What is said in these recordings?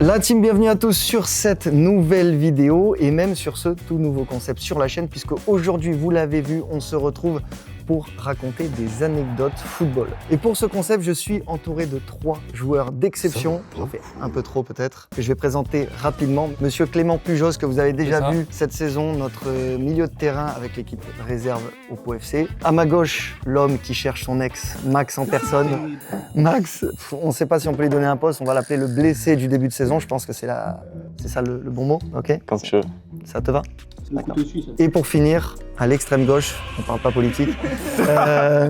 La team, bienvenue à tous sur cette nouvelle vidéo et même sur ce tout nouveau concept sur la chaîne, puisque aujourd'hui, vous l'avez vu, on se retrouve pour raconter des anecdotes football. Et pour ce concept, je suis entouré de 3 joueurs d'exception. J'en fais un peu trop peut-être, que je vais présenter rapidement. Monsieur Clément Pujos, que vous avez déjà vu cette saison, notre milieu de terrain avec l'équipe réserve au Pau FC. À ma gauche, l'homme qui cherche son ex, Max en personne. Max, on ne sait pas si on peut lui donner un poste, on va l'appeler le blessé du début de saison. Je pense que c'est ça le bon mot, ok? Quand tu veux. Ça te va? Et pour finir, à l'extrême gauche, on parle pas politique,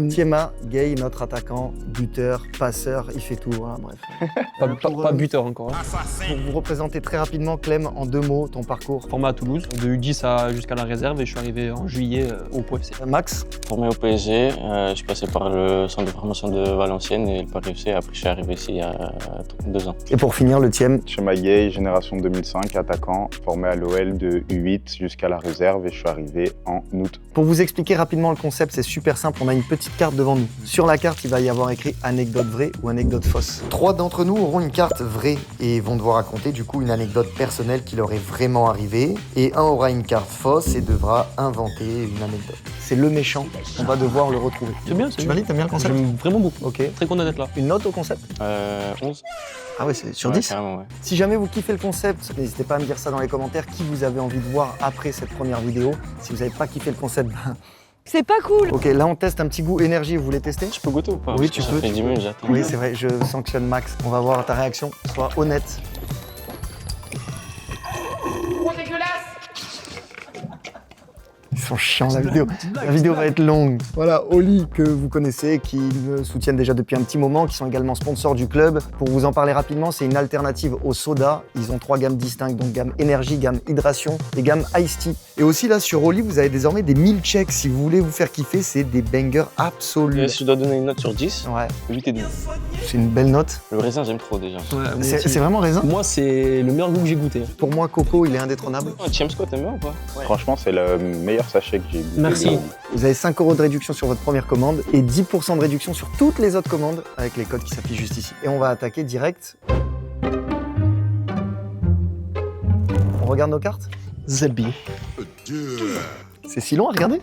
Thiema Gay, notre attaquant, buteur, passeur, il fait tout, voilà, bref. Pas buteur encore. Hein. Pour vous représenter très rapidement, Clem, en 2 mots, ton parcours. Formé à Toulouse, de U10 jusqu'à la réserve et je suis arrivé en juillet au Pau FC. Max? Formé au PSG, je suis passé par le centre de formation de Valenciennes et le Paris FC. Après, je suis arrivé ici il y a 2 ans. Et pour finir, le Thiem? Thiema Gay, génération 2005, attaquant, formé à l'OL de U8 jusqu'à la réserve et je suis arrivé en août. Pour vous expliquer rapidement le concept, c'est super simple. On a une petite carte devant nous. Sur la carte, il va y avoir écrit anecdote vraie ou anecdote fausse. 3 d'entre nous auront une carte vraie et vont devoir raconter du coup une anecdote personnelle qui leur est vraiment arrivée. Et un aura une carte fausse et devra inventer une anecdote. C'est le méchant. On va devoir le retrouver. C'est bien, c'est Tu bien. valides? T'aimes bien le concept? J'aime vraiment beaucoup. Ok. Très content d'être là. Une note au concept? 11. Ah ouais, c'est sur Ouais, 10? carrément, ouais. Si jamais vous kiffez le concept, n'hésitez pas à me dire ça dans les commentaires, qui vous avez envie de voir après cette première vidéo. Si vous n'avez pas kiffé le concept, C'est pas cool. ok, là on teste un petit goût énergie, vous voulez tester? Je peux goûter ou pas? Oui, Parce tu que peux. Ça fait 10 minutes, j'attends. Oui, c'est vrai, je sanctionne Max. On va voir ta réaction, sois honnête. Ils sont chiants la vidéo. La vidéo va être longue. Voilà, Oli, que vous connaissez, qui me soutiennent déjà depuis un petit moment, qui sont également sponsors du club. Pour vous en parler rapidement, c'est une alternative au soda. Ils ont 3 gammes distinctes, donc gamme énergie, gamme hydration et gamme iced tea. Et aussi là, sur Oli, vous avez désormais des milkshakes. Si vous voulez vous faire kiffer, c'est des bangers absolus. Et si je dois donner une note sur 10, Ouais, 8,5. c'est une belle note. Le raisin, j'aime trop déjà. C'est vraiment raisin. Moi, c'est le meilleur goût que j'ai goûté. Pour moi, Coco, il est indétrônable. James Scott, t'aimes bien ou pas? Franchement, c'est le meilleur sachet que j'ai goûté. Merci. Vous avez 5 € de réduction sur votre première commande et 10% de réduction sur toutes les autres commandes avec les codes qui s'affichent juste ici. Et on va attaquer direct. On regarde nos cartes? Zelby. C'est si long à regarder?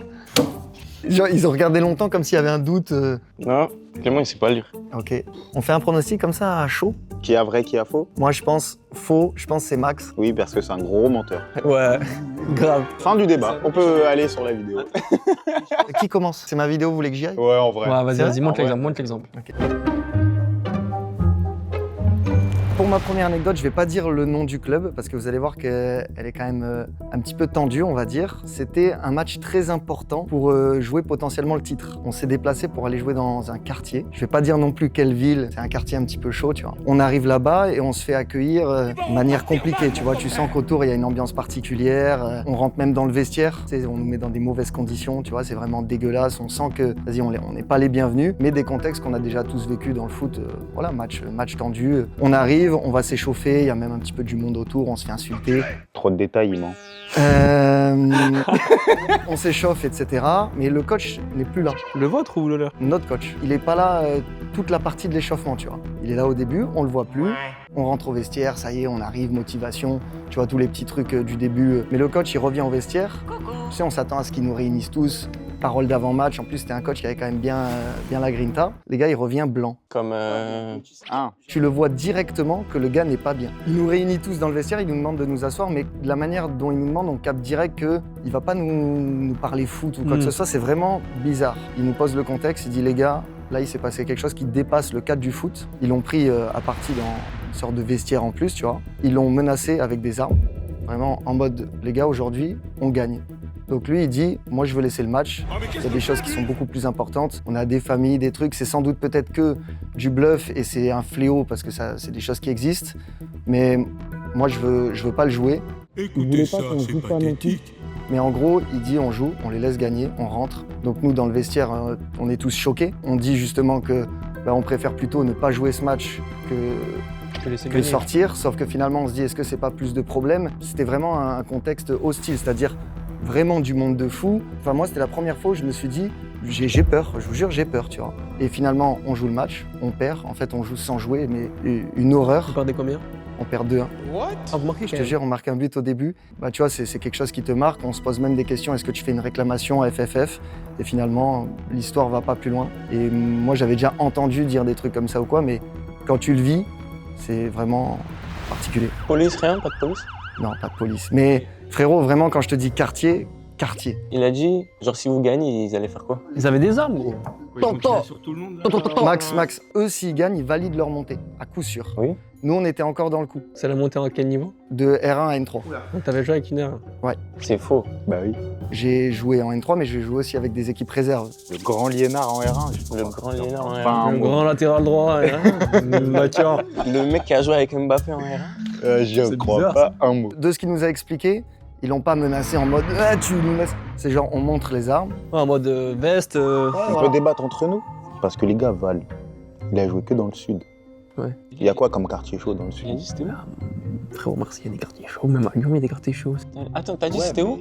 Genre, ils ont regardé longtemps comme s'il y avait un doute. Non, Clément, il sait pas lire. Ok. On fait un pronostic comme ça à chaud? Qui a vrai, qui a faux? Moi, je pense faux. Je pense c'est Max. Oui, parce que c'est un gros menteur. Ouais, grave. Fin du débat, on peut aller sur la vidéo. Qui commence? C'est ma vidéo, vous voulez que j'y aille? Ouais, en vrai. Ouais, C'est vrai? vas-y, montre Ah ouais. l'exemple, montre l'exemple. Pour ma première anecdote, je vais pas dire le nom du club parce que vous allez voir qu'elle est quand même un petit peu tendue, on va dire. C'était un match très important pour jouer potentiellement le titre. On s'est déplacé pour aller jouer dans un quartier. Je vais pas dire non plus quelle ville, c'est un quartier un petit peu chaud, tu vois. On arrive là-bas et on se fait accueillir de manière compliquée, tu vois. Tu sens qu'autour, il y a une ambiance particulière. On rentre même dans le vestiaire, tu sais, on nous met dans des mauvaises conditions, tu vois. C'est vraiment dégueulasse. On sent que, vas-y, on n'est pas les bienvenus, mais des contextes qu'on a déjà tous vécu dans le foot. Voilà, match tendu. On arrive, on va s'échauffer, il y a même un petit peu du monde autour, on se fait insulter. Trop de détails, il ment. On s'échauffe, etc. Mais le coach n'est plus là. Le vôtre ou le leur? Notre coach. Il n'est pas là toute la partie de l'échauffement, tu vois. Il est là au début, on le voit plus. On rentre au vestiaire, ça y est, on arrive, motivation, tu vois, tous les petits trucs du début. Mais le coach, il revient au vestiaire. Tu sais, on s'attend à ce qu'il nous réunisse tous. Parole d'avant-match. En plus, c'était un coach qui avait quand même bien la grinta. Les gars, il revient blanc. Comme Tu le vois directement que le gars n'est pas bien. Il nous réunit tous dans le vestiaire, il nous demande de nous asseoir, mais de la manière dont il nous demande, on capte direct qu'il va pas nous parler foot ou quoi que ce soit, c'est vraiment bizarre. Il nous pose le contexte, il dit les gars, là il s'est passé quelque chose qui dépasse le cadre du foot. Ils l'ont pris à partie dans une sorte de vestiaire en plus, tu vois. Ils l'ont menacé avec des armes, vraiment en mode les gars, aujourd'hui, on gagne. Donc lui, il dit, moi je veux laisser le match, il y a des choses qui sont beaucoup plus importantes, on a des familles, des trucs, c'est sans doute peut-être que du bluff et c'est un fléau parce que ça, c'est des choses qui existent, mais moi je veux pas le jouer. Écoutez ça, c'est pathétique. Mais en gros, il dit on joue, on les laisse gagner, on rentre. Donc nous, dans le vestiaire, on est tous choqués. On dit justement que on préfère plutôt ne pas jouer ce match que sortir, sauf que finalement on se dit est-ce que c'est pas plus de problèmes? C'était vraiment un contexte hostile, c'est-à-dire vraiment du monde de fou. Enfin moi c'était la première fois où je me suis dit j'ai peur, je vous jure j'ai peur, tu vois. Et finalement on joue le match, on perd, en fait on joue sans jouer, mais une horreur. Vous perdez combien? on perd 2-1. Ah, vous marquez, Je te jure, on marque un but au début. Bah, tu vois, c'est quelque chose qui te marque. On se pose même des questions. Est-ce que tu fais une réclamation à FFF? Et finalement, l'histoire va pas plus loin. Et moi, j'avais déjà entendu dire des trucs comme ça ou quoi, mais quand tu le vis, c'est vraiment particulier. Police, rien, pas de police. Non, pas de police. Mais frérot, vraiment, quand je te dis quartier, quartier. Il a dit, genre si vous gagnez, ils allaient faire quoi? Ils avaient des armes, gros. Max, eux, s'ils gagnent, ils valident leur montée, à coup sûr. Oui. Nous, on était encore dans le coup, C'est la montée en quel niveau? de R1 à N3. Donc t'avais joué avec une heure. C'est faux. Bah oui. J'ai joué en N3, mais j'ai joué aussi avec des équipes réserves. Le grand Liénard en R1, je Le crois. grand Léonard en R1. Enfin, Un grand latéral droit, Mathieu. Le mec qui a joué avec Mbappé en R1. Je C'est crois bizarre, pas un mot. De ce qu'il nous a expliqué, ils l'ont pas menacé en mode ah, tu nous laisses. C'est genre on montre les armes. En mode veste. On peut débattre entre nous. Parce que les gars, Val, il a joué que dans le sud. Ouais. Il y a quoi comme quartier chaud dans le Il a sud? dit c'était où? Frérot, Marseille, il y a des quartiers chauds. Même à Lyon, il y a des quartiers chauds. Attends, t'as dit c'était où?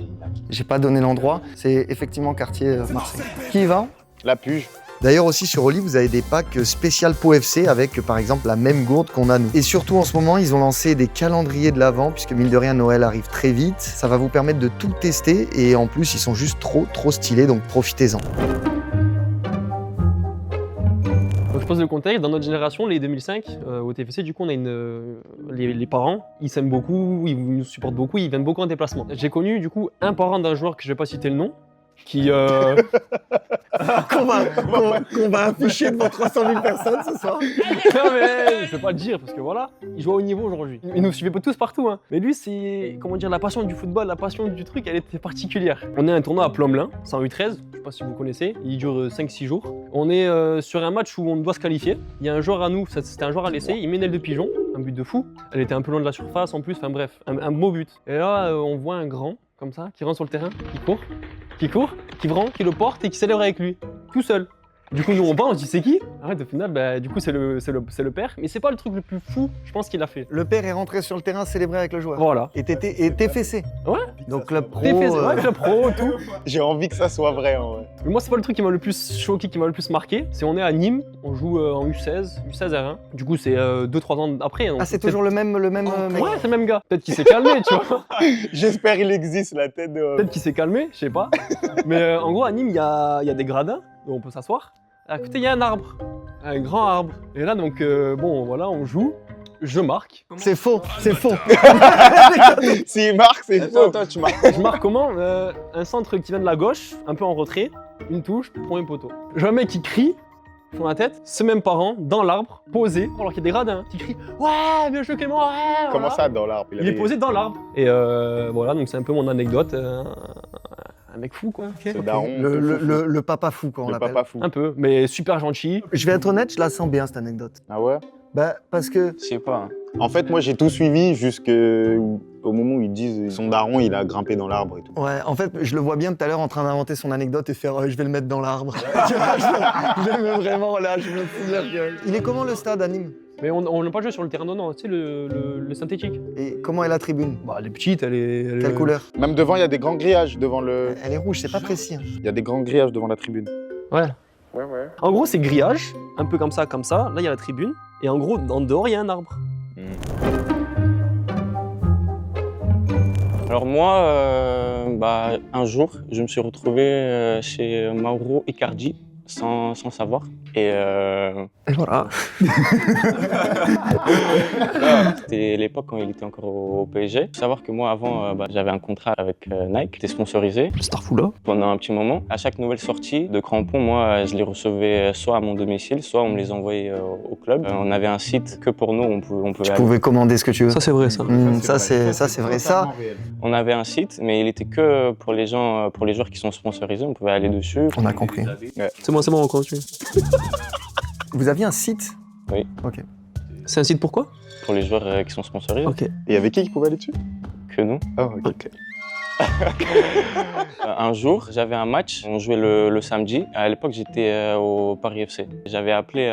J'ai pas donné l'endroit. C'est effectivement quartier Marseille. Qui y va? La Puge. D'ailleurs aussi sur Oli, vous avez des packs spécial Pau FC avec par exemple la même gourde qu'on a nous. Et surtout en ce moment, ils ont lancé des calendriers de l'Avent puisque mine de rien Noël arrive très vite. Ça va vous permettre de tout tester et en plus ils sont juste trop stylés donc profitez-en. Donc je pose le contexte, dans notre génération, les 2005, au TFC, du coup, on a les parents, ils s'aiment beaucoup, ils nous supportent beaucoup, ils viennent beaucoup en déplacement. J'ai connu, du coup, un parent d'un joueur que je vais pas citer le nom, qui... qu'on va afficher devant 300 000 personnes ce soir. Non mais, je vais pas le dire, parce que voilà, il joue au haut niveau aujourd'hui. Il nous suivait pas tous partout, hein. Mais lui, c'est, comment dire, la passion du football, la passion du truc, elle était particulière. On est à un tournoi à Plomelin, c'est en U13, je sais pas si vous connaissez, il dure 5-6 jours. On est sur un match où on doit se qualifier. Il y a un joueur à nous, c'était un joueur à l'essai, il met une aile de pigeon, un but de fou. Elle était un peu loin de la surface en plus, enfin bref, un beau but. Et là, on voit un grand, comme ça, qui rentre sur le terrain, qui court, qui le porte et qui célèbre avec lui, tout seul. Du coup, nous on va, on se dit c'est qui? Arrête, au final, bah, du coup c'est le père, mais c'est pas le truc le plus fou, je pense qu'il a fait. Le père est rentré sur le terrain célébrer avec le joueur. Voilà. Et t'es fessé. Ouais. Donc club pro. Ouais, club pro, tout. J'ai envie que ça soit vrai en vrai. Mais moi, c'est pas le truc qui m'a le plus choqué, qui m'a le plus marqué. C'est on est à Nîmes, on joue en U16 R1. Du coup, c'est 2-3 ans après. Donc Ah c'est toujours le même mec. Ouais, c'est le même gars. Peut-être qu'il s'est calmé, tu vois. J'espère il existe la tête de... Peut-être qu'il s'est calmé, je sais pas. Mais en gros, à Nîmes, il y a des gradins où on peut s'asseoir. À côté, il y a un arbre, un grand arbre. Et là, donc, bon, voilà, on joue. Je marque. C'est faux, c'est faux. S'il marque, c'est faux. Attends, tu marques. Je marque comment? Un centre qui vient de la gauche, un peu en retrait, une touche, premier poteau. Je vois un mec qui crie, sur la tête, ce même parent, dans l'arbre, posé, alors qu'il y a des gradins, qui crient « Ouais, bien joué Clément, ouais !» Comment voilà. ça dans l'arbre? Il est posé dans l'arbre. Et voilà, donc c'est un peu mon anecdote. Un mec fou, quoi. Ce daron. Le papa fou quoi on Le l'appelle. papa fou. Un peu, mais super gentil. Je vais être honnête, je la sens bien cette anecdote. Ah ouais? Bah parce que Je sais pas. En fait, moi j'ai tout suivi jusqu'au moment où ils disent son daron il a grimpé dans l'arbre et tout. ouais, en fait, je le vois bien tout à l'heure en train d'inventer son anecdote et faire je vais le mettre dans l'arbre. je me vraiment là, je me souviens que... Il est comment le stade à Nîmes? Mais on n'a pas joué sur le terrain donnant, tu sais, le synthétique. Et comment est la tribune? Bah, elle est petite, elle est. Quelle couleur? Même devant, il y a des grands grillages devant le. Elle est rouge, c'est pas précis. Hein. Il y a des grands grillages devant la tribune. Ouais. Ouais, ouais. En gros, c'est grillage, un peu comme ça, comme ça. Là, il y a la tribune. Et en gros, en dehors, il y a un arbre. Alors moi, un jour, je me suis retrouvé chez Mauro Icardi sans savoir. Et voilà. c'était l'époque quand il était encore au PSG. Faut savoir que moi, avant, j'avais un contrat avec Nike, j'étais sponsorisé. Starfou là. Pendant un petit moment, à chaque nouvelle sortie de crampons, moi, je les recevais soit à mon domicile, soit on me les envoyait au club. On avait un site que pour nous, on pouvait Tu aller. pouvais commander ce que tu veux. Ça, c'est vrai, ça. Ça c'est vrai. Ça, On avait un site, mais il était que pour les gens, pour les joueurs qui sont sponsorisés, on pouvait aller dessus. on a compris. C'est bon, on continue. Vous aviez un site? Oui. Ok. C'est un site pourquoi? Pour les joueurs qui sont sponsorisés, Ok. Et il y avait qui pouvait aller dessus? que nous. Ah, ok. Un jour, j'avais un match, on jouait le samedi. À l'époque, j'étais au Paris FC. J'avais appelé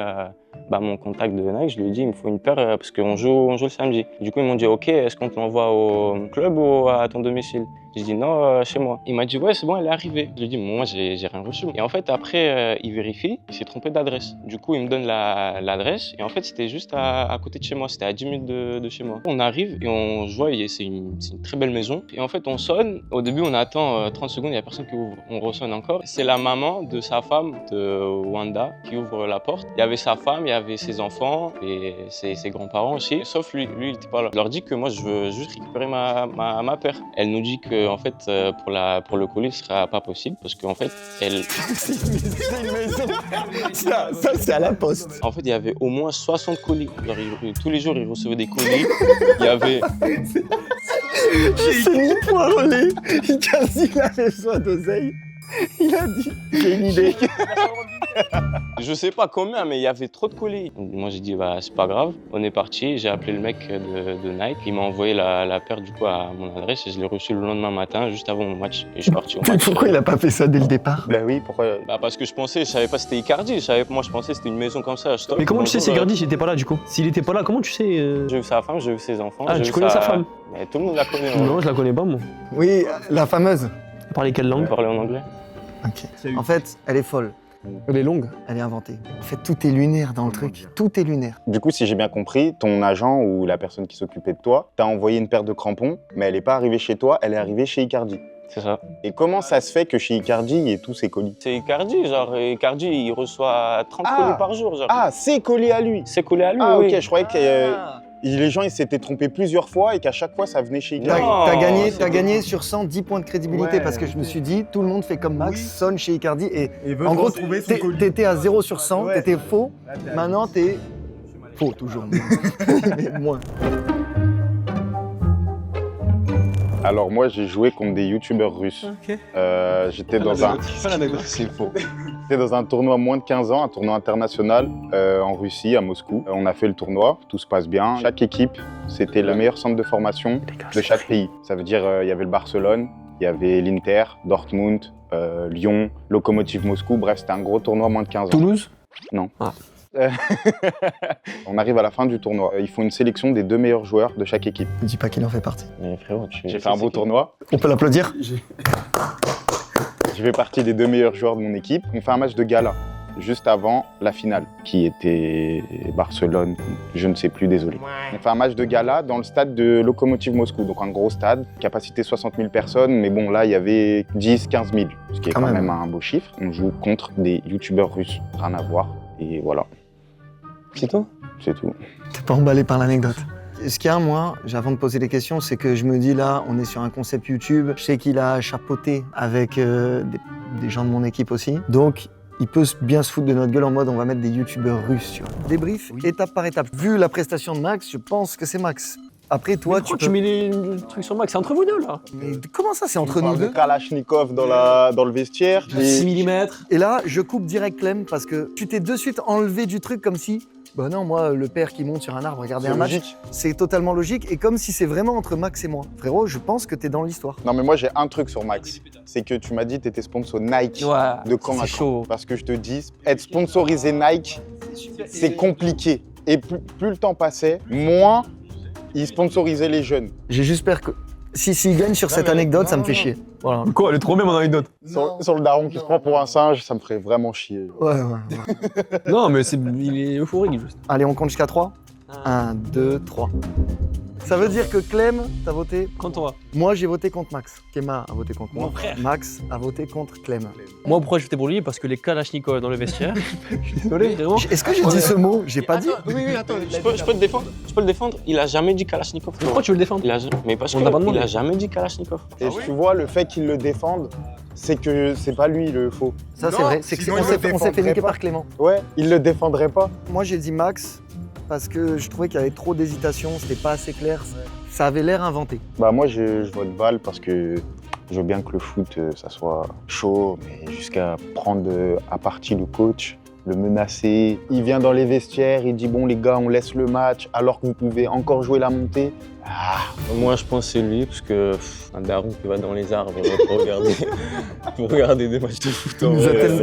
mon contact de Nike, je lui ai dit il me faut une paire parce qu'on joue le samedi. Du coup, ils m'ont dit ok, est-ce qu'on te l'envoie au club ou à ton domicile? J'ai dit non, chez moi. Il m'a dit ouais, c'est bon, elle est arrivée. Je lui ai dit moi, j'ai rien reçu. Et en fait, après, il vérifie, il s'est trompé d'adresse. Du coup, il me donne l'adresse. Et en fait, c'était juste à côté de chez moi. C'était à 10 minutes de chez moi. On arrive et on voit, c'est une très belle maison. Et en fait, on sonne. Au début, on attend 30 secondes, il n'y a personne qui ouvre. On ressonne encore. C'est la maman de sa femme, de Wanda, qui ouvre la porte. Il y avait sa femme, il y avait ses enfants et ses grands-parents aussi. Sauf lui, il n'était pas là. Je leur dis que moi, je veux juste récupérer ma paire. Elle nous dit que en fait, pour le colis, ce sera pas possible parce qu'en fait, elle. C'est une maison. Ça c'est à la poste. En fait, il y avait au moins 60 colis. Genre, tous les jours, ils recevaient des colis. Il y avait. C'est ni point relais. Il avait besoin d'oseille. Il a dit, j'ai une idée. Je sais pas combien, mais il y avait trop de colis. Moi, j'ai dit, bah, c'est pas grave. On est parti. J'ai appelé le mec de Nike. Il m'a envoyé la paire du coup à mon adresse et je l'ai reçue le lendemain matin, juste avant mon match. Et je suis parti au match. Pourquoi il a pas fait ça dès le départ? Bah oui, pourquoi? Bah, parce que je savais pas c'était Icardi. Moi, je pensais que c'était une maison comme ça. Mais comment tu sais si Icardi s'il était pas là du coup? S'il était pas là, comment tu sais J'ai vu sa femme, j'ai vu ses enfants. Ah, tu connais sa femme? Mais tout le monde la connaît. Non, je la connais pas moi. Oui, la fameuse. Elle parlait quelle langue? On parlait en anglais. Ok. En fait, elle est folle. Elle est longue. Elle est inventée. En fait, tout est lunaire dans le truc. Tout est lunaire. Du coup, si j'ai bien compris, ton agent ou la personne qui s'occupait de toi t'a envoyé une paire de crampons, mais elle n'est pas arrivée chez toi, elle est arrivée chez Icardi. C'est ça. Et comment ça se fait que chez Icardi, il y ait tous ces colis? C'est Icardi, genre Icardi, il reçoit 30 colis par jour. Genre. Ah, c'est colis à lui. C'est collé à lui, Ah, oui. ok, je croyais que les gens ils s'étaient trompés plusieurs fois et qu'à chaque fois ça venait chez Icardi. Non. T'as gagné sur 100 10 points de crédibilité parce que je me suis dit, tout le monde fait comme Max, sonne chez Icardi et en gros, t'étais à 0 sur 100, t'étais faux, maintenant t'es faux toujours. Mais moins. Alors moi j'ai joué contre des youtubeurs russes. J'étais dans un... C'est faux. J'étais dans un tournoi moins de 15 ans, un tournoi international en Russie, à Moscou. On a fait le tournoi, tout se passe bien. Chaque équipe, c'était le meilleur centre de formation de chaque pays. Ça veut dire il y avait le Barcelone, il y avait l'Inter, Dortmund, Lyon, Lokomotiv Moscou. Bref, c'était un gros tournoi moins de 15 ans. Toulouse? Non. Ah. On arrive à la fin du tournoi. Ils font une sélection des 2 meilleurs joueurs de chaque équipe. Ne dis pas qu'il en fait partie. Mais frérot, J'ai fait un beau tournoi. On peut l'applaudir? Je fais partie des 2 meilleurs joueurs de mon équipe. On fait un match de gala juste avant la finale, qui était Barcelone, je ne sais plus, désolé. On fait un match de gala dans le stade de Lokomotiv Moscou, donc un gros stade, capacité 60 000 personnes, mais bon là il y avait 10-15 000, ce qui est quand même un beau chiffre. On joue contre des youtubeurs russes, rien à voir, et voilà. C'est tout? C'est tout. T'es pas emballé par l'anecdote? Ce qu'il y a, moi, avant de poser les questions, c'est que je me dis là, on est sur un concept YouTube. Je sais qu'il a chapeauté avec des gens de mon équipe aussi. Donc, il peut bien se foutre de notre gueule en mode on va mettre des youtubeurs russes, tu vois. Débrief, étape par étape. Vu la prestation de Max, je pense que c'est Max. Après, toi, tu mets les trucs sur Max, c'est entre vous deux là. Mais comment ça, c'est entre On nous parle de deux? Kalachnikov dans le vestiaire. 6 mm. Et là, je coupe direct Clem parce que tu t'es de suite enlevé du truc comme si... Bah non, moi, le père qui monte sur un arbre, regarder un match, c'est totalement logique. Et comme si c'est vraiment entre Max et moi. Frérot, je pense que t'es dans l'histoire. Non mais moi j'ai un truc sur Max, c'est que tu m'as dit que t'étais sponsor Nike Ouais, de quand à c'est quand. chaud. Parce que je te dis, être sponsorisé Nike, c'est compliqué. Et plus le temps passait, moins ils sponsorisaient les jeunes. J'espère que... S'il gagne sur cette anecdote, ça me fait chier. Voilà. Quoi, elle est trop bien mon anecdote. Sur le daron qui se prend pour un singe, ça me ferait vraiment chier. Ouais. Non, mais il est euphorique juste. Allez, on compte jusqu'à 3. 1, 2, 3. Ça veut dire que Clem, t'as voté. Quand on va. Moi, j'ai voté contre Max. Kema a voté contre moi. Mon frère. Max a voté contre Clem. Moi, pourquoi je votais pour lui? Parce que les Kalachnikov dans le vestiaire. Je suis désolé, vraiment. Est-ce que j'ai dit ce mot? J'ai pas dit. Oui, attends, je peux te défendre. Je peux le défendre. Il a jamais dit Kalachnikov. Pourquoi tu veux le défendre? Mais parce On t'a pas demandé. qu'il a jamais dit Kalachnikov. Et tu vois, le fait qu'ils le défendent, c'est que c'est pas lui le faux. Ça, c'est vrai. C'est que on s'est fait niquer par Clément. Ouais, il le défendrait pas. Moi, j'ai dit Max parce que je trouvais qu'il y avait trop d'hésitation. C'était pas assez clair. Ça avait l'air inventé. Bah moi je vote Val parce que je veux bien que le foot ça soit chaud, mais jusqu'à prendre à partie le coach, le menacer. Il vient dans les vestiaires, il dit bon les gars on laisse le match alors que vous pouvez encore jouer la montée. Ah. Moi je pense que c'est lui parce que un daron qui va dans les arbres pour regarder des matchs de foot.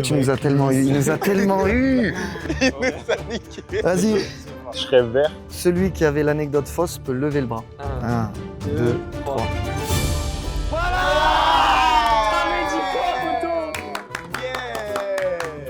Tu nous as tellement eu. Il nous a tellement eu. Il nous a niqué. Vas-y. Je serais vert. Celui qui avait l'anecdote fausse peut lever le bras. 1, 2, 3. Voilà.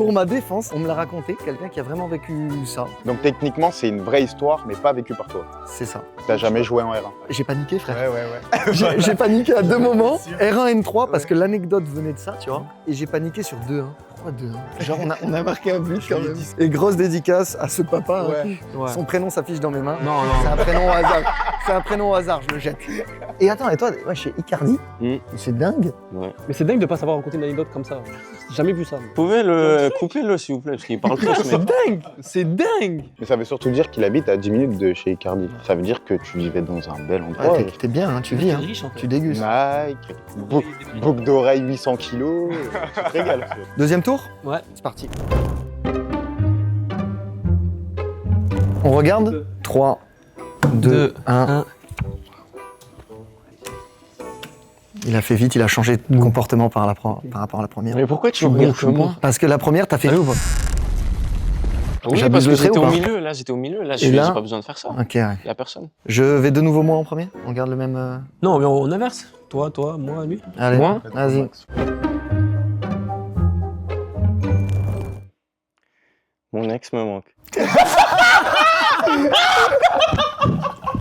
pour ma défense, on me l'a raconté, quelqu'un qui a vraiment vécu ça. Donc techniquement, c'est une vraie histoire, mais pas vécue par toi. C'est ça. T'as jamais joué en R1. J'ai paniqué, frère. Ouais. J'ai paniqué à 2 moments, R1, N3, parce que l'anecdote venait de ça, tu vois. Et j'ai paniqué sur 2-1. Pourquoi 2-1 Genre, on a marqué un but quand même. Et grosse dédicace à ce papa. Hein. Ouais. Son prénom s'affiche dans mes mains. Non, C'est un prénom au hasard. C'est un prénom au hasard, je le jette. Et attends, et toi, ouais, chez Icardi, c'est dingue. Mais c'est dingue de pas savoir raconter une anecdote comme ça. J'ai jamais vu ça. Vous pouvez le couper s'il vous plaît, parce qu'il parle trop ce mec. dingue. C'est dingue. Mais ça veut surtout dire qu'il habite à 10 minutes de chez Icardi. Ça veut dire que tu vivais dans un bel endroit. Ouais, t'es bien, hein, tu vis, hein. riche en fait. Tu dégustes. Nike, boucle d'oreille 800 kilos. Tu te régales. Deuxième tour ? Ouais. C'est parti. On regarde 3, 2, 1. Il a fait vite, il a changé de comportement par rapport à la première. Mais pourquoi tu regardes comme moi? Parce que la première, t'as fait où pas? Oui, J'abuse parce que le trait j'étais ou au pas milieu, là j'étais au milieu, là Et j'ai là pas besoin de faire ça. Ok, ouais. Y a personne. Je vais de nouveau moi en premier. On garde le même. Non, mais on inverse. Toi, moi, lui. Allez, Moi vas-y. Mon ex me manque.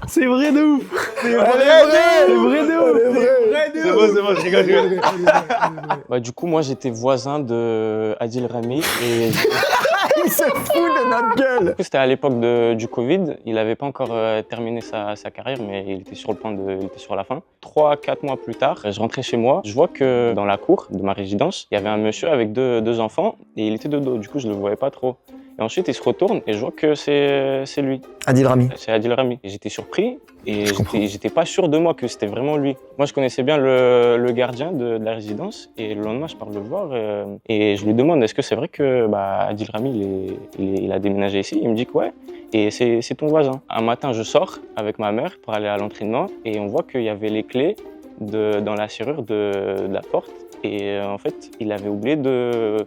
C'est vrai de ouf. C'est vrai de ouf. C'est bon, je rigole. Bah, du coup, moi j'étais voisin de Adil Rami et Il se fout de notre gueule. c'était à l'époque du Covid. Il avait pas encore terminé sa carrière, mais il était sur la fin. 3-4 mois plus tard, je rentrais chez moi. Je vois que dans la cour de ma résidence, il y avait un monsieur avec deux enfants et il était de dos. Du coup, je le voyais pas trop. Et ensuite, il se retourne et je vois que c'est lui. Adil Rami. C'est Adil Rami. Et j'étais surpris et Je comprends. j'étais pas sûr de moi que c'était vraiment lui. Moi, je connaissais bien le gardien de la résidence et le lendemain, je pars le voir et je lui demande est-ce que c'est vrai que Adil Rami, il a déménagé ici? Il me dit que ouais. Et c'est ton voisin. Un matin, je sors avec ma mère pour aller à l'entraînement et on voit qu'il y avait les clés dans la serrure de la porte. Et en fait, il avait oublié de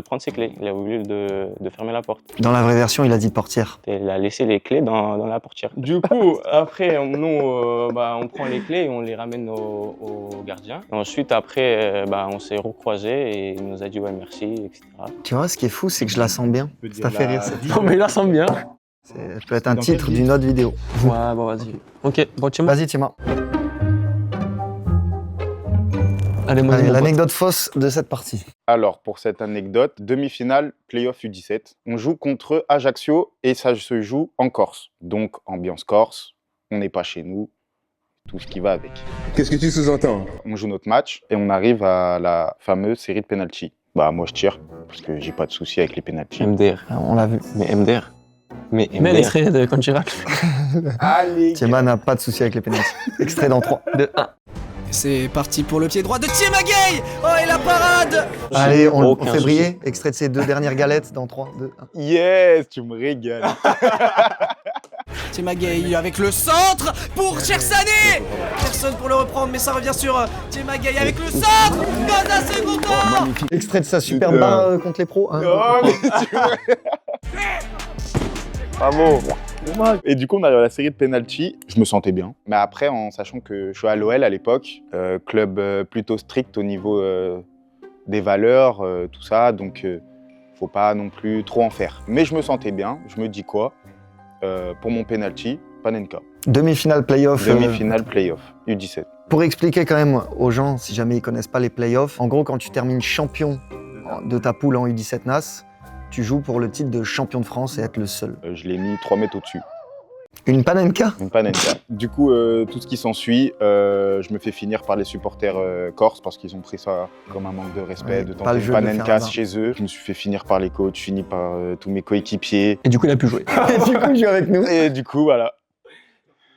prendre ses clés. Il a oublié de fermer la porte. Dans la vraie version, il a dit portière. Et il a laissé les clés dans la portière. Du coup, après, nous, on prend les clés et on les ramène au gardien. Et ensuite, après, on s'est recroisés et il nous a dit ouais, merci, etc. Tu vois, ce qui est fou, c'est que je la sens bien. Ça fait rire cette Non, mais là, ça me bien. Ça peut être un titre d'une autre vidéo. Ouais, bon, vas-y. Ok, bon, tiens. Vas-y, Thima. Allez, moi, Allez, l'anecdote fausse de cette partie. Alors, pour cette anecdote, demi-finale, playoff U17. On joue contre Ajaccio et ça se joue en Corse. Donc, ambiance corse, on n'est pas chez nous, tout ce qui va avec. Qu'est-ce que tu sous-entends? On joue notre match et on arrive à la fameuse série de pénalty. Moi, je tire parce que j'ai pas de souci avec les pénaltys. MDR. On l'a vu. Mais MDR. Mais Mets l'extrait de Conchirac. Allez, Thima n'a pas de souci avec les pénaltys. Extrait dans 3, 2, 1. C'est parti pour le pied droit de Thima Gueye. Oh, et la parade. Allez, on Aucun fait souci. briller. Extrait de ses 2 dernières galettes dans 3, 2, 1. yes, tu me régales. Thima Gueye avec le centre pour Chersane. Personne pour le reprendre, mais ça revient sur Thima Gueye avec le centre. Dans un second temps. Extrait de sa superbe barre contre les pros. Hein. Oh, mais tu Bravo. Et du coup, on arrive à la série de penalty. Je me sentais bien. Mais après, en sachant que je suis à l'OL à l'époque, club plutôt strict au niveau des valeurs, tout ça, donc faut pas non plus trop en faire. Mais je me sentais bien. Je me dis quoi pour mon penalty, Panenka. Demi-finale playoff. Demi-finale playoff, U17. Pour expliquer quand même aux gens, si jamais ils connaissent pas les playoffs, en gros, quand tu termines champion de ta poule en U17 NAS, tu joues pour le titre de champion de France et être le seul. Je l'ai mis 3 mètres au-dessus. Une Panenka. Une Panenka. Du coup, tout ce qui s'ensuit, je me fais finir par les supporters corses parce qu'ils ont pris ça comme un manque de respect Ouais, de pas tenter le une jeu de le faire Panenka là-bas. chez eux. Je me suis fait finir par les coachs, fini par tous mes coéquipiers. Et du coup, il a pu jouer. Et du coup, il joue avec nous. Et du coup, voilà.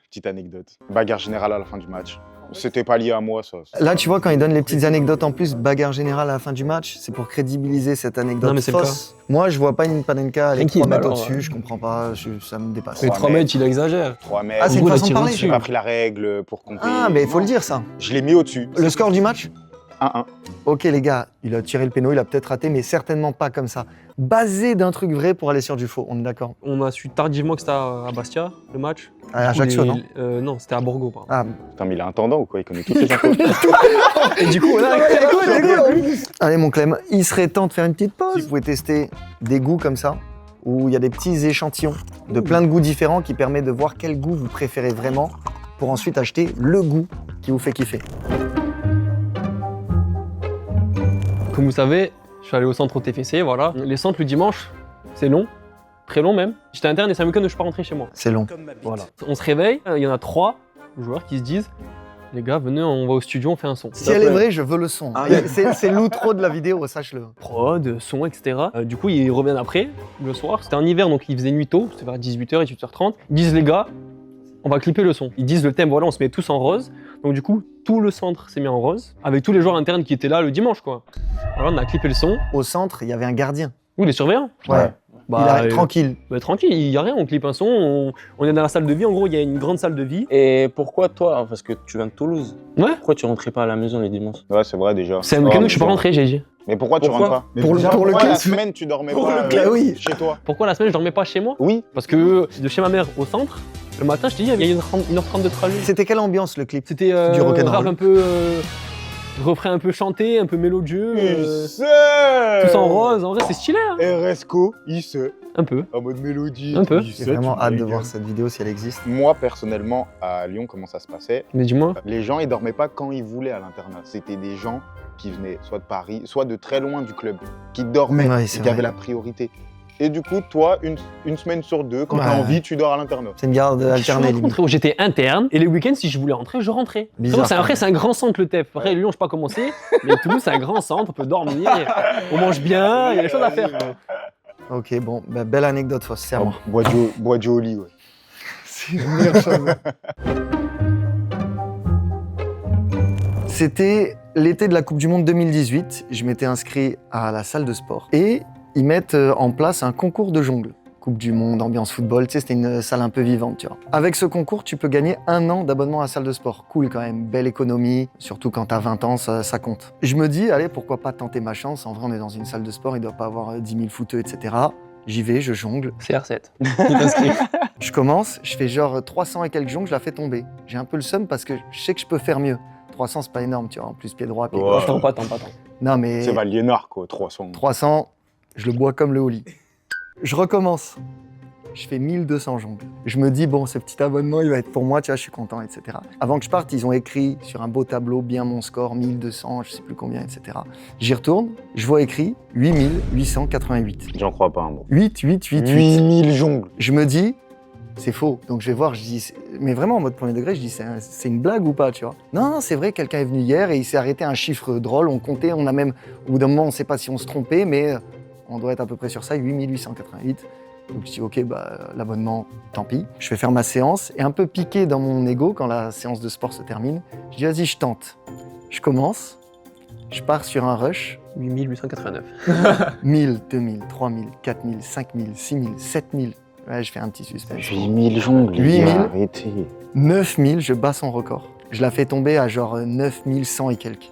Petite anecdote. Bagarre générale à la fin du match. C'était pas lié à moi, ça. Là, tu vois, quand il donne les petites anecdotes en plus, bagarre générale à la fin du match, c'est pour crédibiliser cette anecdote Non, mais c'est le fausse. Moi, je vois pas une Panenka aller Tranquille, 3 mètres alors, au-dessus, ouais. je comprends pas, ça me dépasse. Mais 3 mètres, il exagère. 3 mètres. Ah, c'est une Gros, la façon de tire parler. au-dessus. J'ai pas pris la règle pour compter. Ah, mais il faut le dire ça. Je l'ai mis au-dessus. Le score du match 1-1. Ok les gars, il a tiré le péno, il a peut-être raté, mais certainement pas comme ça. Basé d'un truc vrai pour aller sur du faux, on est d'accord? On a su tardivement que c'était à Bastia, le match. À Ajaccio, non? Non, c'était à Borgo, pardon. Ah, Putain, mais il est intendant ou quoi? Il connaît toutes les infos. Et du coup, là, allez mon Clem, il serait temps de faire une petite pause. Vous pouvez tester des goûts comme ça, où il y a des petits échantillons de plein de goûts différents qui permettent de voir quel goût vous préférez vraiment pour ensuite acheter le goût qui vous fait kiffer. comme vous savez, je suis allé au centre au TFC, voilà. Les centres le dimanche, c'est long, très long même. J'étais interne et c'est un week-end où je suis pas rentré chez moi. C'est long. Voilà. On se réveille, il y en a 3 joueurs qui se disent les gars, venez, on va au studio, on fait un son. Si elle est vraie, je veux le son. Ah, C'est l'outro de la vidéo, sache-le. Prod, son, etc. Du coup, ils reviennent après, le soir. C'était en hiver, donc il faisait nuit tôt, c'était vers 18h, 18h30. Ils disent les gars, on va clipper le son. Ils disent le thème, voilà, on se met tous en rose. Donc du coup, tout le centre s'est mis en rose, avec tous les joueurs internes qui étaient là le dimanche, quoi. Alors on a clippé le son. Au centre, il y avait un gardien. Oui, les surveillants. Ouais. Il arrive tranquille. Tranquille, il n'y a rien, on clippe un son, on est dans la salle de vie, en gros, il y a une grande salle de vie. Et pourquoi toi, parce que tu viens de Toulouse, Ouais. pourquoi tu rentrais pas à la maison les dimanches? Ouais, c'est vrai déjà. C'est un week-end où je suis pas rentré, j'ai dit. Mais pourquoi tu rentres pas? Pour le Pourquoi la cas. semaine tu dormais Pour pas le cas, oui. chez toi? Pourquoi la semaine je dormais pas chez moi? Oui. Parce que de chez ma mère au centre, le matin, je t'ai dit, il y a 1h30 de trajet. C'était quelle ambiance le clip? C'était Du rock'n'roll. rap un peu, refrain un peu chanté, un peu mélodieux, Il tous en rose, en vrai c'est stylé, hein. RSCO, il se, Un peu. en mode mélodie. Un peu. il J'ai se, vraiment tu hâte de rigoles. voir cette vidéo si elle existe. Moi, personnellement, à Lyon, comment ça se passait? Mais dis-moi. Les gens, ils dormaient pas quand ils voulaient à l'internat. C'était des gens qui venaient soit de Paris, soit de très loin du club, qui dormaient Ouais, et c'est qui avaient vrai. la priorité. Et du coup, toi, une semaine sur deux, quand Ouais. t'as envie, tu dors à l'internat. C'est une garde alternée, Je suis limite. rentré, j'étais interne et les week-ends, si je voulais rentrer, je rentrais. Bizarre. Après, c'est un grand centre le TEF. Après, Lyon, je sais pas comment c'est, mais Toulouse, c'est un grand centre, on peut dormir, on mange bien, il y a des choses à faire. Ok, bon, bah, belle anecdote, Foss, c'est à moi. Bois du Oli, ouais. C'est la meilleure chose. C'était l'été de la Coupe du Monde 2018. Je m'étais inscrit à la salle de sport. Et ils mettent en place un concours de jongle. Coupe du Monde, ambiance football, tu sais, c'était une salle un peu vivante, tu vois. Avec ce concours, tu peux gagner 1 an d'abonnement à la salle de sport. Cool quand même, belle économie, surtout quand t'as 20 ans, ça compte. Je me dis, allez, pourquoi pas tenter ma chance. En vrai, on est dans une salle de sport, il doit pas avoir 10 000 footeux, etc. J'y vais, je jongle. CR7. Je commence, je fais genre 300 et quelques jongles, je la fais tomber. J'ai un peu le seum parce que je sais que je peux faire mieux. 300, c'est pas énorme, tu vois. En plus, pied droit, pied Ouais. gauche. Attends, pas tant. Non, mais C'est Valiénard, quoi, 300. 300, je le bois comme le Oli. Je recommence. Je fais 1200 jongles. Je me dis, bon, ce petit abonnement, il va être pour moi, tu vois, je suis content, etc. Avant que je parte, ils ont écrit sur un beau tableau bien mon score, 1200, je sais plus combien, etc. J'y retourne, je vois écrit 8888. J'en crois pas un mot. 8888. 8000 jongles. Je me dis, c'est faux. Donc je vais voir, je dis, mais vraiment en mode premier degré, je dis, c'est une blague ou pas, tu vois? Non, c'est vrai, quelqu'un est venu hier et il s'est arrêté à un chiffre drôle, on comptait, on a même, au bout d'un moment, on ne sait pas si on se trompait, mais on doit être à peu près sur ça, 8888. Donc je dis, ok, bah, l'abonnement, tant pis. Je vais faire ma séance et un peu piqué dans mon ego quand la séance de sport se termine, je dis, vas-y, je tente. Je commence, je pars sur un rush, 8889. 1000, 2000, 3000, 4000, 5000, 6000, 7000. Ouais, je fais un petit suspense. 8000 jongles, 8000. arrêtez. 9000, je bats son record. Je la fais tomber à genre 9100 et quelques.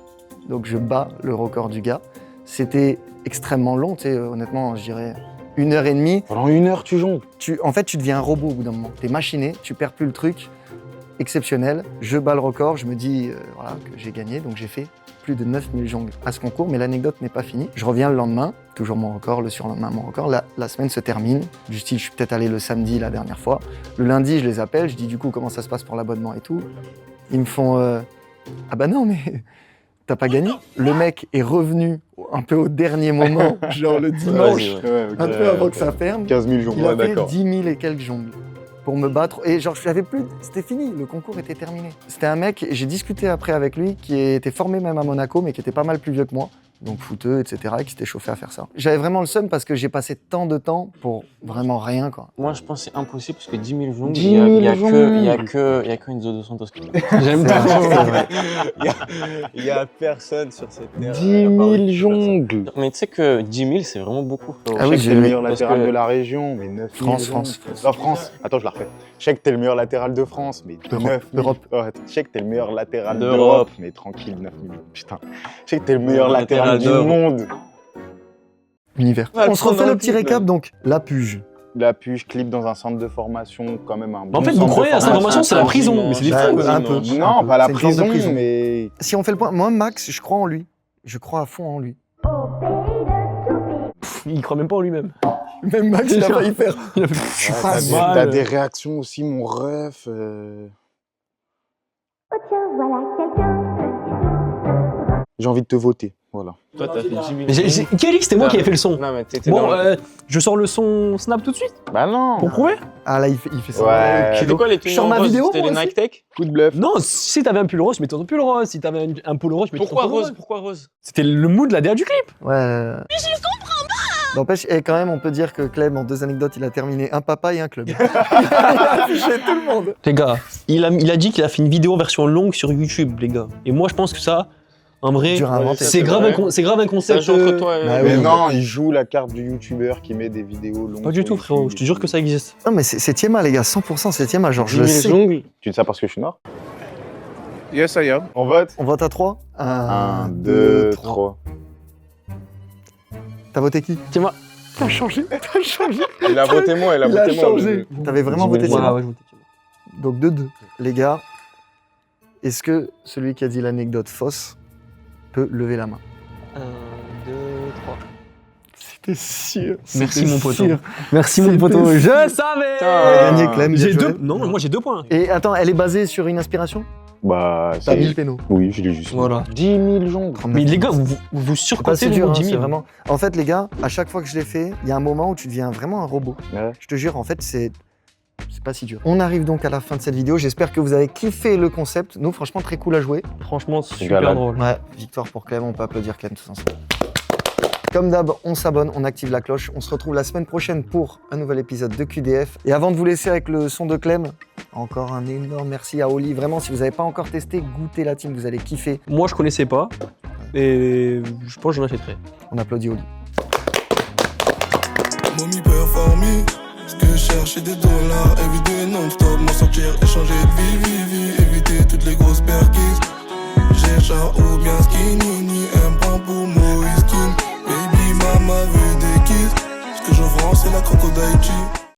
Donc je bats le record du gars. C'était extrêmement long, tu sais, honnêtement, je dirais 1h30. Pendant 1 heure, tu jongles. En fait, tu deviens un robot au bout d'un moment. T'es machiné, tu perds plus le truc. Exceptionnel. Je bats le record, je me dis voilà, que j'ai gagné, donc j'ai fait plus de 9000 jongles à ce concours, mais l'anecdote n'est pas finie. Je reviens le lendemain, toujours mon record, le surlendemain mon record. La semaine se termine, du style je suis peut-être allé le samedi la dernière fois. Le lundi, je les appelle, je dis du coup comment ça se passe pour l'abonnement et tout. Ils me font ah bah non mais t'as pas gagné. Le mec est revenu un peu au dernier moment, genre le dimanche, un peu avant que ça ferme. 15 000 jongles, Il a ouais, fait d'accord. 10 000 et quelques jongles pour me battre. Et genre, je n'avais plus. C'était fini, le concours était terminé. C'était un mec, j'ai discuté après avec lui, qui était formé même à Monaco, mais qui était pas mal plus vieux que moi. donc footeux, etc., et qui s'était chauffé à faire ça. J'avais vraiment le seum parce que j'ai passé tant de temps pour vraiment rien, quoi. Moi, je pense que c'est impossible parce que 10 000 jongles, 10 il 000 y a jongles. que Enzo Dos Santos qui le fait. J'aime Il y a personne sur cette terre. 10 000 jongles. Mais tu sais que 10 000, c'est vraiment beaucoup. Ah oui, Je sais que j'ai t'es le vu. meilleur Parce latéral que- de la région, mais 9 000 France. Non, France. Attends, je la refais. Je sais que t'es le meilleur latéral de France, mais 9 000. Europe. Oh, attends. Je sais que t'es le meilleur latéral D'Europe. d'Europe, mais tranquille, 9 000. Putain. Je sais que t'es le meilleur latéral du d'Europe. monde. Univers. Ah, On se refait prendre le un petit clip, récap, donc, la puge. La puge clip dans un centre de formation, quand même un bon En fait, vous centre de croyez à cette formation, c'est la prison. Mais c'est des Bah, fous. un peu. Non, pas la C'est une sorte de prison, mais... Si on fait le point, moi, Max, je crois en lui. Je crois à fond en lui. Il croit même pas en lui-même. Même Max, il a failli faire. Il a fait- Je suis Ouais, pas t'as sûr. mal. t'as des réactions aussi, mon ref. J'ai envie de te voter, voilà. Toi, t'as fait 10 000 Mais qui a dit que c'était moi qui ai fait le son? Non, mais t'étais Bon, dans le- je sors le son Snap tout de suite Bah non. pour prouver. Ah là, il fait ça. Ouais. C'était quoi les tenues Sur en ma rose? vidéo, C'était moi les aussi. Nike Tech? Coup de bluff. Non, si t'avais un pull rose, mets ton pull rose. Si t'avais un pull rose, mets ton Pourquoi pull rose? Pourquoi rose? C'était le mood, la DA du clip. Ouais. Mais je comprends pas. N'empêche, et quand même, on peut dire que Clem, en 2 anecdotes, il a terminé un papa et un club. Il a affiché tout le monde. Les gars, il a dit qu'il a fait une vidéo en version longue sur YouTube, les gars. Et moi, je pense que ça, en vrai, Dur à inventer. c'est grave, c'est grave un Ça concept. joue entre toi et... Bah Mais oui. non, il joue la carte du youtubeur qui met des vidéos longues. Pas du sur tout, YouTube. frérot. Je te jure que ça existe. Non, mais c'est Thiema, les gars, 100% c'est Thiema, genre, je le 10 000 sais. jongles. Tu dis ça parce que je suis noir? Yes, I am. On vote? On vote à 3 1, 2, 3. T'as voté qui Thiema. T'as changé. Il a voté moi, Il a changé. T'avais vraiment voté J'imagine. Thiema. Ouais, je votais Thiema. Donc 2-2. Les gars, est-ce que celui qui a dit l'anecdote fausse peut lever la main? 1, 2, 3. C'était sûr. Merci, c'était mon poteau. sûr. Merci, mon C'était poteau. sûr. Je savais. T'as gagné, Clem. J'ai bien joué. 2. Non, moi j'ai 2 points. Et attends, elle est basée sur une inspiration? Bah, T'as mis le c'est... péno. Oui, je l'ai juste. Voilà. 10 000 jongles. Mais les gars, vous C'est surcotez pas si le dur, mot hein, 10 c'est 000. vraiment. En fait, les gars, à chaque fois que je l'ai fait, il y a un moment où tu deviens vraiment un robot. Ouais. Je te jure, en fait, c'est pas si dur. On arrive donc à la fin de cette vidéo. J'espère que vous avez kiffé le concept. Nous, franchement, très cool à jouer. Franchement, super galade. drôle. Ouais, victoire pour Clem. On peut applaudir Clem tous ensemble. Comme d'hab, on s'abonne, on active la cloche. On se retrouve la semaine prochaine pour un nouvel épisode de QDF. Et avant de vous laisser avec le son de Clem, encore un énorme merci à Oli. Vraiment, si vous n'avez pas encore testé, goûtez la team, vous allez kiffer. Moi, je connaissais pas. Et je pense que j'en achèterai. On applaudit Oli. Mommy performé, ce que je cherche c'est des dollars, éviter non-stop, m'en sortir, échanger de vie, éviter toutes les grosses perquises. J'ai chat ou bien skinny, ni un point pour Moïse Skin. Baby mama veut des kisses, ce que je vends c'est la crocodile.